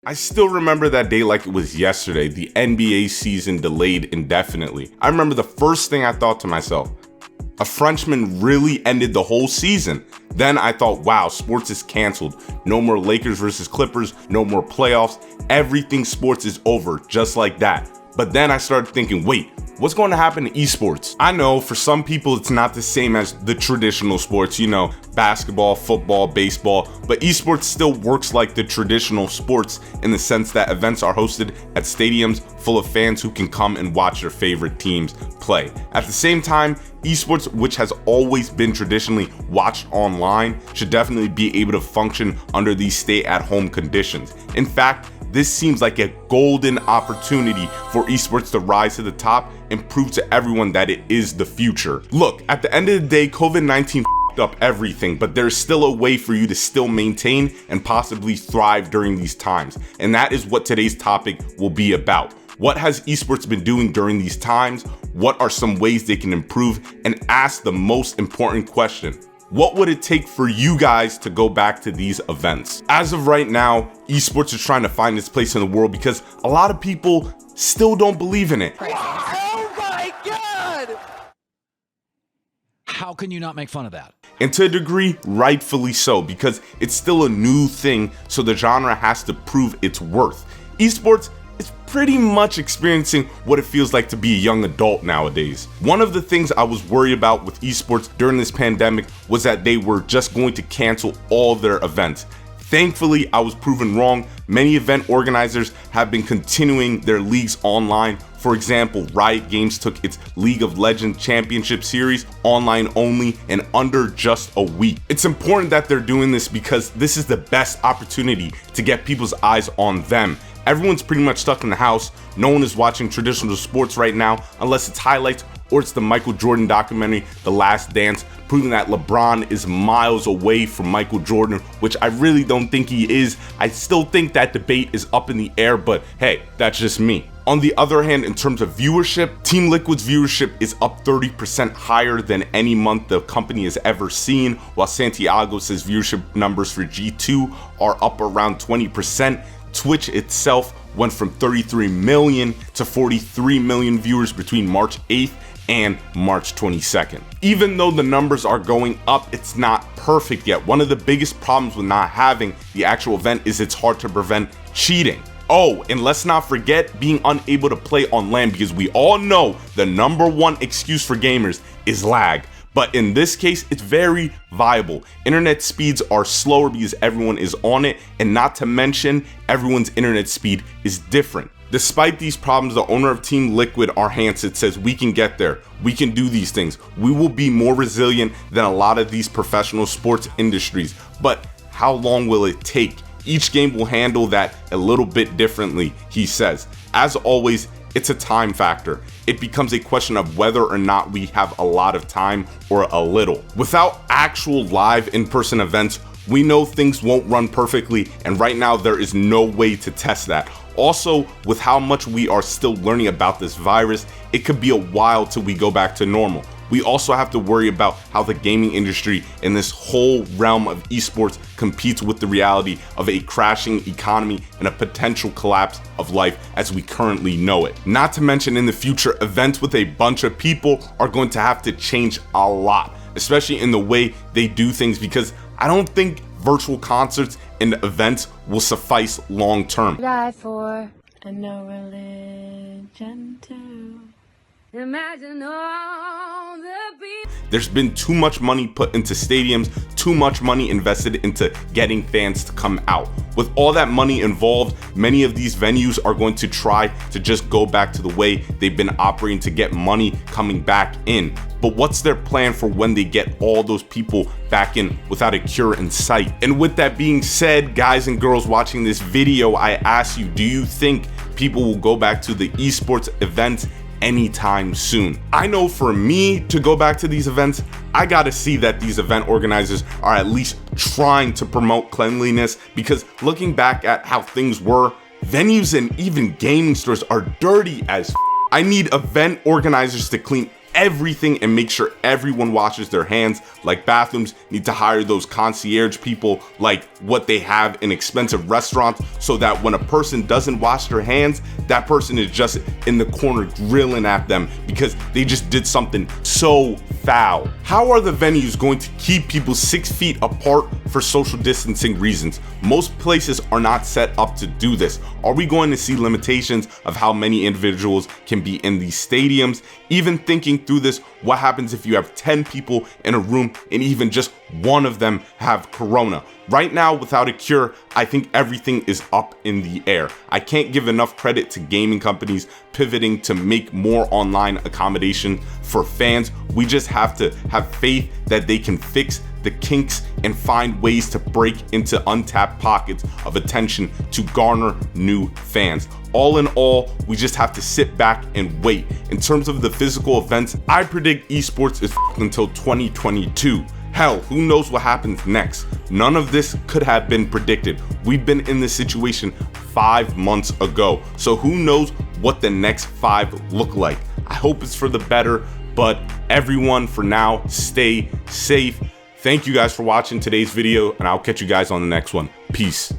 I still remember that day like it was yesterday, the NBA season delayed indefinitely. I remember the first thing I thought to myself, a Frenchman really ended the whole season. Then I thought, wow, sports is canceled. No more Lakers versus Clippers, no more playoffs. Everything sports is over, just like that. But then I started thinking, wait, what's going to happen to esports? I know for some people it's not the same as the traditional sports, basketball, football, baseball, but esports still works like the traditional sports in the sense that events are hosted at stadiums full of fans who can come and watch their favorite teams play. At the same time, esports, which has always been traditionally watched online, should definitely be able to function under these stay-at-home conditions. In fact, this seems like a golden opportunity for esports to rise to the top and prove to everyone that it is the future. Look, at the end of the day, COVID-19 f***ed up everything, but there's still a way for you to still maintain and possibly thrive during these times. And that is what today's topic will be about. What has esports been doing during these times? What are some ways they can improve? And ask the most important question. What would it take for you guys to go back to these events? As of right now, esports is trying to find its place in the world because a lot of people still don't believe in it. Oh my God! How can you not make fun of that? And to a degree, rightfully so, because it's still a new thing, so the genre has to prove its worth. Esports is pretty much experiencing what it feels like to be a young adult nowadays. One of the things I was worried about with esports during this pandemic was that they were just going to cancel all their events. Thankfully, I was proven wrong. Many event organizers have been continuing their leagues online. For example, Riot Games took its League of Legends Championship Series online only in under just a week. It's important that they're doing this because this is the best opportunity to get people's eyes on them. Everyone's pretty much stuck in the house. No one is watching traditional sports right now unless it's highlights or it's the Michael Jordan documentary, The Last Dance, proving that LeBron is miles away from Michael Jordan, which I really don't think he is. I still think that debate is up in the air, but hey, that's just me. On the other hand, in terms of viewership, Team Liquid's viewership is up 30% higher than any month the company has ever seen, while Santiago says viewership numbers for G2 are up around 20%. Twitch itself went from 33 million to 43 million viewers between March 8th and March 22nd. Even though the numbers are going up, it's not perfect yet. One of the biggest problems with not having the actual event is it's hard to prevent cheating. Oh, and let's not forget being unable to play on LAN, because we all know the number one excuse for gamers is lag. But in this case, it's very viable. Internet speeds are slower because everyone is on it, and not to mention, everyone's internet speed is different. Despite these problems, the owner of Team Liquid, R. Hansett, says we can get there. We can do these things. We will be more resilient than a lot of these professional sports industries. But how long will it take? Each game will handle that a little bit differently, he says. As always, it's a time factor. It becomes a question of whether or not we have a lot of time or a little. Without actual live in-person events, we know things won't run perfectly, and right now there is no way to test that. Also, with how much we are still learning about this virus, it could be a while till we go back to normal. We also have to worry about how the gaming industry and this whole realm of esports competes with the reality of a crashing economy and a potential collapse of life as we currently know it. Not to mention, in the future, events with a bunch of people are going to have to change a lot, especially in the way they do things, because I don't think virtual concerts and events will suffice long term. Die for and no religion too. Imagine all the people. There's been too much money put into stadiums, too much money invested into getting fans to come out. With all that money involved, many of these venues are going to try to just go back to the way they've been operating to get money coming back in. But what's their plan for when they get all those people back in without a cure in sight? And with that being said, guys and girls watching this video, I ask you, do you think people will go back to the esports events anytime soon? I know for me to go back to these events, I gotta see that these event organizers are at least trying to promote cleanliness, because looking back at how things were, venues and even gaming stores are dirty as f. I need event organizers to clean everything and make sure everyone washes their hands. Like bathrooms need to hire those concierge people like what they have in expensive restaurants, so that when a person doesn't wash their hands, that person is just in the corner grilling at them because they just did something so foul. How are the venues going to keep people 6 feet apart for social distancing reasons? Most places are not set up to do this. Are we going to see limitations of how many individuals can be in these stadiums? Even thinking through this, what happens if you have 10 people in a room and even just one of them have corona? Right now, without a cure, I think everything is up in the air. I can't give enough credit to gaming companies pivoting to make more online accommodation for fans. We just have to have faith that they can fix the kinks and find ways to break into untapped pockets of attention to garner new fans. All in all, we just have to sit back and wait. In terms of the physical events, I predict esports is until 2022. Hell, who knows what happens next? None of this could have been predicted. We've been in this situation 5 months ago, so who knows what the next 5 look like. I hope it's for the better, but everyone for now, stay safe. Thank you guys for watching today's video, and I'll catch you guys on the next one. Peace.